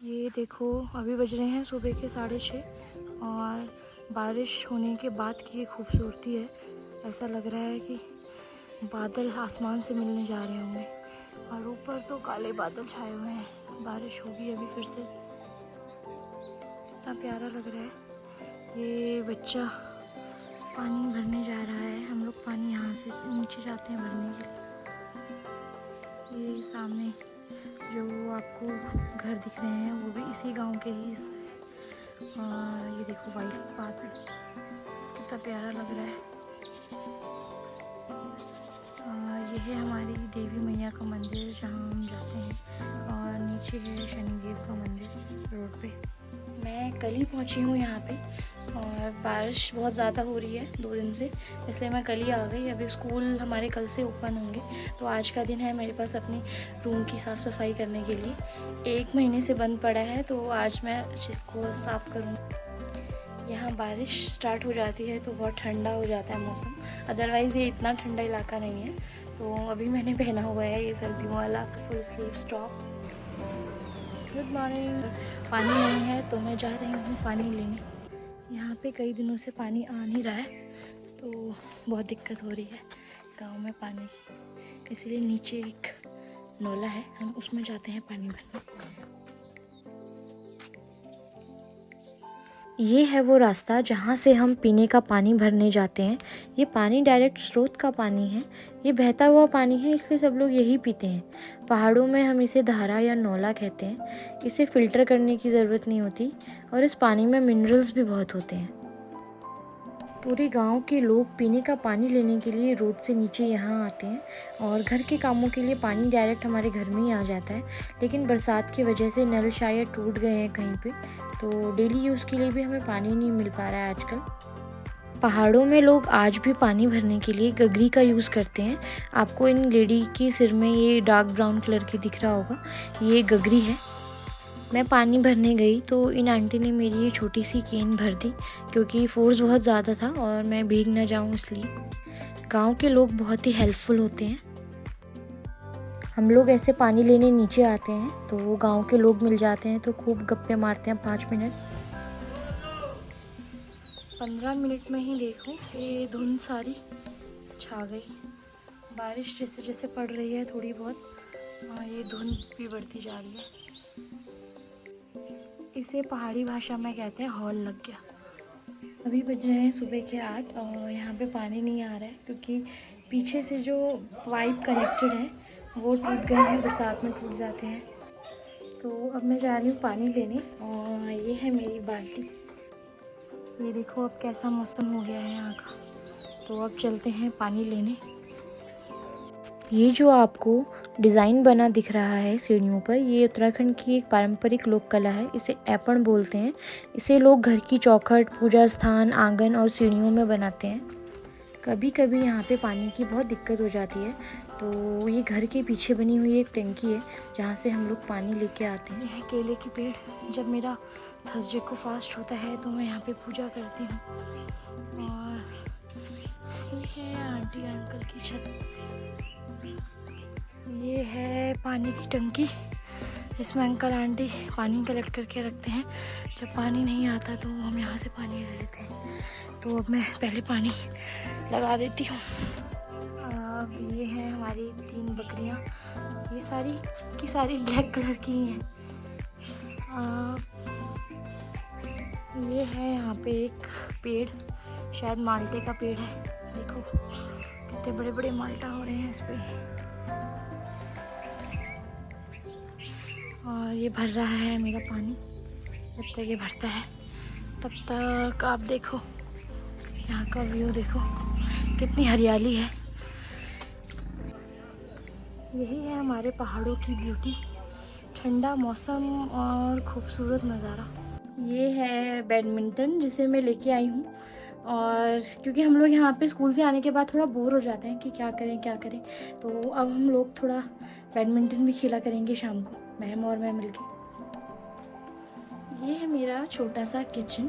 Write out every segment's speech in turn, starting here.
ये देखो अभी बज रहे हैं सुबह के 6:30 और बारिश होने के बाद की ये खूबसूरती है। ऐसा लग रहा है कि बादल आसमान से मिलने जा रहे होंगे और ऊपर तो काले बादल छाए हुए हैं। बारिश होगी अभी फिर से। कितना प्यारा लग रहा है। ये बच्चा पानी भरने जा रहा है। हम लोग पानी यहाँ से नीचे जाते हैं भरने के लिए। ये सामने जो आपको घर दिख रहे हैं वो भी इसी गांव के ही। और ये देखो वाइट बादल कितना प्यारा लग रहा है। ये है हमारी देवी मैया का मंदिर जहाँ हम जाते हैं और नीचे है शनिदेव का मंदिर रोड पे। मैं कल ही पहुँची हूँ यहाँ पे और बारिश बहुत ज़्यादा हो रही है 2 दिन से, इसलिए मैं कल ही आ गई। अभी स्कूल हमारे कल से ओपन होंगे तो आज का दिन है मेरे पास अपनी रूम की साफ़ सफाई करने के लिए। 1 महीने से बंद पड़ा है तो आज मैं इसको साफ़ करूँ। यहाँ बारिश स्टार्ट हो जाती है तो बहुत ठंडा हो जाता है मौसम, अदरवाइज़ ये इतना ठंडा इलाका नहीं है। तो अभी मैंने पहना हुआ है ये सर्दियों वाला full sleeves top. Good morning. पानी नहीं है तो मैं जा रही हूँ पानी लेने। यहाँ पे कई दिनों से पानी आ नहीं रहा है तो बहुत दिक्कत हो रही है गांव में पानी, इसलिए नीचे एक नोला है, हम उसमें जाते हैं पानी भरने। ये है वो रास्ता जहाँ से हम पीने का पानी भरने जाते हैं। ये पानी डायरेक्ट स्रोत का पानी है, ये बहता हुआ पानी है, इसलिए सब लोग यही पीते हैं। पहाड़ों में हम इसे धारा या नौला कहते हैं। इसे फ़िल्टर करने की ज़रूरत नहीं होती और इस पानी में मिनरल्स भी बहुत होते हैं। पूरे गांव के लोग पीने का पानी लेने के लिए रोड से नीचे यहाँ आते हैं और घर के कामों के लिए पानी डायरेक्ट हमारे घर में ही आ जाता है। लेकिन बरसात की वजह से नल शायद टूट गए हैं कहीं पे, तो डेली यूज़ के लिए भी हमें पानी नहीं मिल पा रहा है आजकल। पहाड़ों में लोग आज भी पानी भरने के लिए गगरी का यूज़ करते हैं। आपको इन लेडी के सिर में ये डार्क ब्राउन कलर की दिख रहा होगा, ये गगरी है। मैं पानी भरने गई तो इन आंटी ने मेरी ये छोटी सी केन भर दी क्योंकि फोर्स बहुत ज़्यादा था और मैं भीग ना जाऊँ इसलिए। गांव के लोग बहुत ही हेल्पफुल होते हैं। हम लोग ऐसे पानी लेने नीचे आते हैं तो गांव के लोग मिल जाते हैं तो खूब गप्पे मारते हैं 5 मिनट। 15 मिनट में ही देखो ये धुंध सारी छा गई। बारिश जैसे जैसे पड़ रही है थोड़ी बहुत, ये धुंध भी बढ़ती जा रही है। इसे पहाड़ी भाषा में कहते हैं हॉल लग गया। अभी बज रहे हैं सुबह के 8 और यहाँ पे पानी नहीं आ रहा है क्योंकि पीछे से जो पाइप कनेक्टेड है वो टूट गए हैं, बरसात में टूट जाते हैं। तो अब मैं जा रही हूँ पानी लेने और ये है मेरी बाल्टी। ये देखो अब कैसा मौसम हो गया है यहाँ का, तो अब चलते हैं पानी लेने। ये जो आपको डिज़ाइन बना दिख रहा है सीढ़ियों पर, ये उत्तराखंड की एक पारंपरिक लोक कला है। इसे ऐपण बोलते हैं। इसे लोग घर की चौखट, पूजा स्थान, आंगन और सीढ़ियों में बनाते हैं। कभी कभी यहाँ पे पानी की बहुत दिक्कत हो जाती है तो ये घर के पीछे बनी हुई एक टंकी है जहाँ से हम लोग पानी लेके आते हैं। यह केले की पेड़, जब मेरा थर्सडे को फास्ट होता है तो मैं यहाँ पे पूजा करती हूँ। और ये है आंटी अंकल की छत। ये है पानी की टंकी, इसमें अंकल आंटी पानी कलेक्ट करके रखते हैं। जब पानी नहीं आता तो हम यहाँ से पानी ले लेते हैं। तो अब मैं पहले पानी लगा देती हूँ। अब ये हैं हमारी 3 बकरियाँ, ये सारी की सारी ब्लैक कलर की ही हैं। ये है यहाँ पे एक पेड़, शायद माल्टे का पेड़ है। देखो कितने बड़े बड़े माल्टा हो रहे हैं इस पे। और ये भर रहा है मेरा पानी। जब तक ये भरता है तब तक आप देखो यहाँ का व्यू, देखो कितनी हरियाली है। यही है हमारे पहाड़ों की ब्यूटी, ठंडा मौसम और खूबसूरत नज़ारा। ये है बैडमिंटन जिसे मैं लेके आई हूँ, और क्योंकि हम लोग यहाँ पे स्कूल से आने के बाद थोड़ा बोर हो जाते हैं कि क्या करें क्या करें, तो अब हम लोग थोड़ा बैडमिंटन भी खेला करेंगे शाम को, मैम और मैं मिलके। ये है मेरा छोटा सा किचन।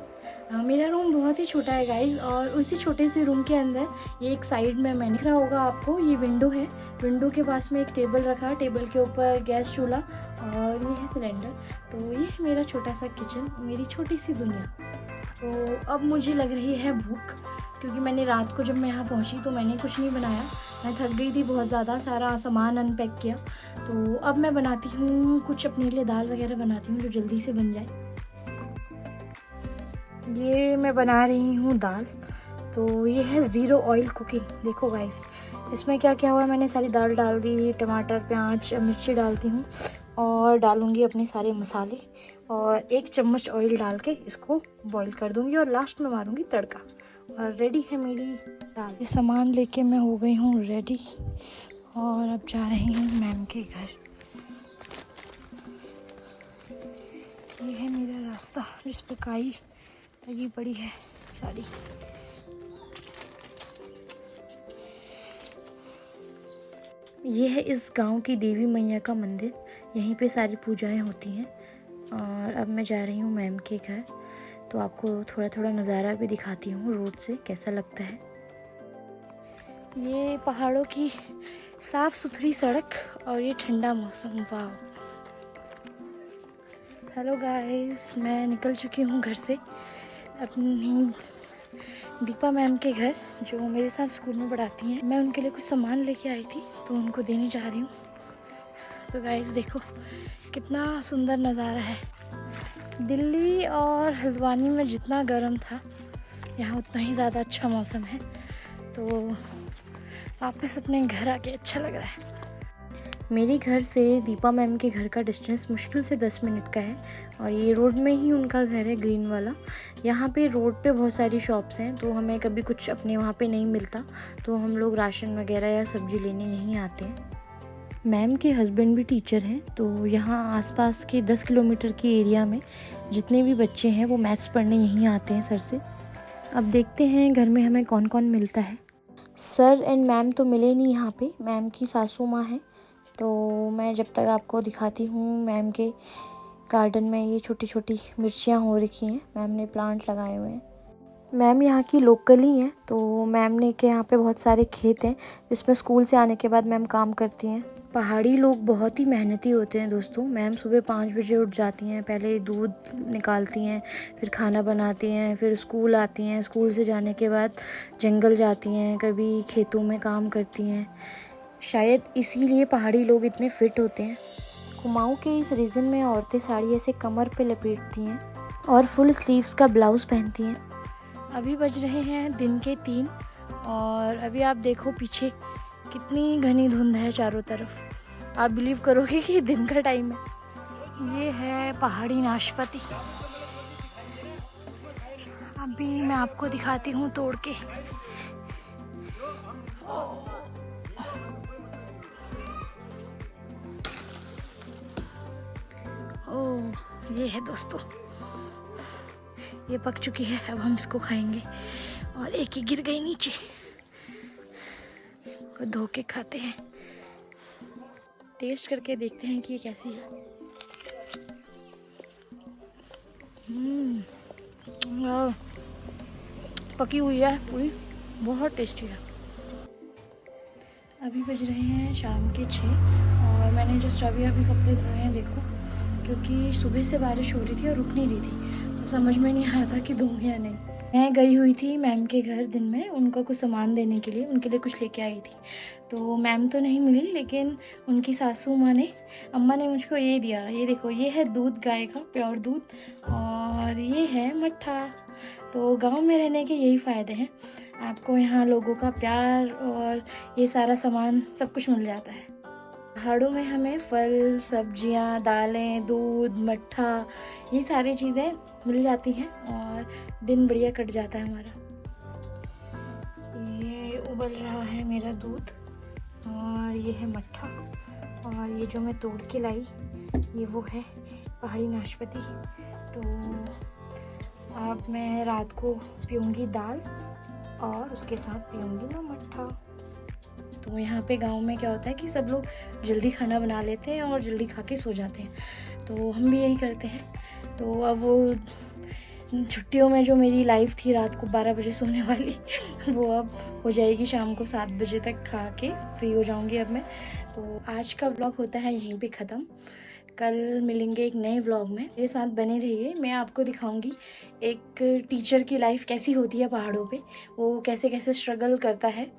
मेरा रूम बहुत ही छोटा है गाइस, और उसी छोटे से रूम के अंदर ये एक साइड में मैंने दिख रहा होगा आपको, ये विंडो है। विंडो के पास में एक टेबल रखा है, टेबल के ऊपर गैस चूल्हा और ये है सिलेंडर। तो ये है मेरा छोटा सा किचन, मेरी छोटी सी दुनिया। तो अब मुझे लग रही है भूख, क्योंकि मैंने रात को जब मैं यहाँ पहुँची तो मैंने कुछ नहीं बनाया, मैं थक गई थी बहुत ज़्यादा, सारा सामान अनपैक किया। तो अब मैं बनाती हूँ कुछ अपने लिए, दाल वगैरह बनाती हूँ जो जल्दी से बन जाए। ये मैं बना रही हूँ दाल। तो ये है ज़ीरो ऑयल कुकिंग। देखो गाइस, इसमें क्या क्या हुआ, मैंने सारी दाल डाल दी, टमाटर प्याज मिर्ची डालती हूँ और डालूँगी अपने सारे मसाले और 1 चम्मच ऑयल डाल के इसको बॉईल कर दूँगी और लास्ट में मारूँगी तड़का। और रेडी है मेरी दाल। ये सामान लेके मैं हो गई हूँ रेडी और अब जा रही हूँ मैम के घर। ये है मेरा रास्ता जिस पे काई लगी पड़ी है सारी। ये है इस गांव की देवी मैया का मंदिर, यहीं पे सारी पूजाएं होती हैं। और अब मैं जा रही हूँ मैम के घर, तो आपको थोड़ा थोड़ा नज़ारा भी दिखाती हूँ रोड से कैसा लगता है। ये पहाड़ों की साफ़ सुथरी सड़क और ये ठंडा मौसम, वाह। हेलो गाइस, मैं निकल चुकी हूँ घर से अपनी दीपा मैम के घर, जो मेरे साथ स्कूल में पढ़ाती हैं। मैं उनके लिए कुछ सामान लेके आई थी तो उनको देने जा रही हूँ। तो गाइस देखो कितना सुंदर नज़ारा है। दिल्ली और हल्द्वानी में जितना गर्म था, यहाँ उतना ही ज़्यादा अच्छा मौसम है। तो वापस अपने घर आके अच्छा लग रहा है। मेरे घर से दीपा मैम के घर का डिस्टेंस मुश्किल से 10 मिनट का है और ये रोड में ही उनका घर है, ग्रीन वाला। यहाँ पे रोड पे बहुत सारी शॉप्स हैं, तो हमें कभी कुछ अपने वहाँ पे नहीं मिलता तो हम लोग राशन वगैरह या सब्ज़ी लेने यहीं आते हैं। मैम के हस्बैंड भी टीचर हैं, तो यहाँ आसपास के 10 किलोमीटर के एरिया में जितने भी बच्चे हैं वो मैथ्स पढ़ने यहीं आते हैं सर से। अब देखते हैं घर में हमें कौन कौन मिलता है। सर एंड मैम तो मिले नहीं यहाँ पे, मैम की सासू माँ है। तो मैं जब तक आपको दिखाती हूँ, मैम के गार्डन में ये छोटी छोटी मिर्चियाँ हो रखी हैं, मैम ने प्लांट लगाए हुए हैं। मैम यहाँ की लोकल ही हैं, तो मैम ने के यहाँ पे बहुत सारे खेत हैं जिसमें स्कूल से आने के बाद मैम काम करती हैं। पहाड़ी लोग बहुत ही मेहनती होते हैं दोस्तों। मैम सुबह 5 बजे उठ जाती हैं, पहले दूध निकालती हैं, फिर खाना बनाती हैं, फिर स्कूल आती हैं, स्कूल से जाने के बाद जंगल जाती हैं, कभी खेतों में काम करती हैं। शायद इसीलिए पहाड़ी लोग इतने फिट होते हैं। कुमाऊँ के इस रीजन में औरतें साड़ी ऐसे कमर पे लपेटती हैं और फुल स्लीव्स का ब्लाउज़ पहनती हैं। अभी बज रहे हैं दिन के 3 और अभी आप देखो पीछे कितनी घनी धुंध है चारों तरफ। आप बिलीव करोगे कि दिन का टाइम है। ये है पहाड़ी नाशपाती, अभी मैं आपको दिखाती हूँ तोड़ के। ओह, ये है दोस्तों, ये पक चुकी है, अब हम इसको खाएंगे। और एक ही गिर गई नीचे, को धो के खाते हैं। टेस्ट करके देखते हैं कि ये कैसी है। वाह, पकी हुई है पूरी, बहुत टेस्टी है। अभी बज रहे हैं शाम के 6 और मैंने जस्ट अभी कपड़े धोए हैं देखो, क्योंकि सुबह से बारिश हो रही थी और रुक नहीं रही थी, तो समझ में नहीं आ रहा था कि दूँ या नहीं। मैं गई हुई थी मैम के घर दिन में उनको कुछ सामान देने के लिए, उनके लिए कुछ लेके आई थी। तो मैम तो नहीं मिली, लेकिन उनकी सासू माँ ने, अम्मा ने मुझको ये दिया। ये देखो, ये है दूध, गाय का प्योर दूध, और ये है मट्ठा। तो गांव में रहने के यही फ़ायदे हैं, आपको यहाँ लोगों का प्यार और ये सारा सामान सब कुछ मिल जाता है। पहाड़ों में हमें फल, सब्जियाँ, दालें, दूध, मट्ठा, ये सारी चीज़ें मिल जाती हैं और दिन बढ़िया कट जाता है हमारा। ये उबल रहा है मेरा दूध और ये है मट्ठा, और ये जो मैं तोड़ के लाई ये वो है पहाड़ी नाशपाती। तो अब मैं रात को पीऊँगी दाल और उसके साथ पीऊँगी मैं मट्ठा। तो यहाँ पे गांव में क्या होता है कि सब लोग जल्दी खाना बना लेते हैं और जल्दी खा के सो जाते हैं, तो हम भी यही करते हैं। तो अब वो छुट्टियों में जो मेरी लाइफ थी रात को 12 बजे सोने वाली वो अब हो जाएगी शाम को 7 बजे तक, खा के फ्री हो जाऊंगी अब मैं। तो आज का व्लॉग होता है यहीं पे ख़त्म। कल मिलेंगे एक नए व्लॉग में, मेरे साथ बने रहिए। मैं आपको दिखाऊंगी एक टीचर की लाइफ कैसी होती है पहाड़ों पे, वो कैसे कैसे स्ट्रगल करता है।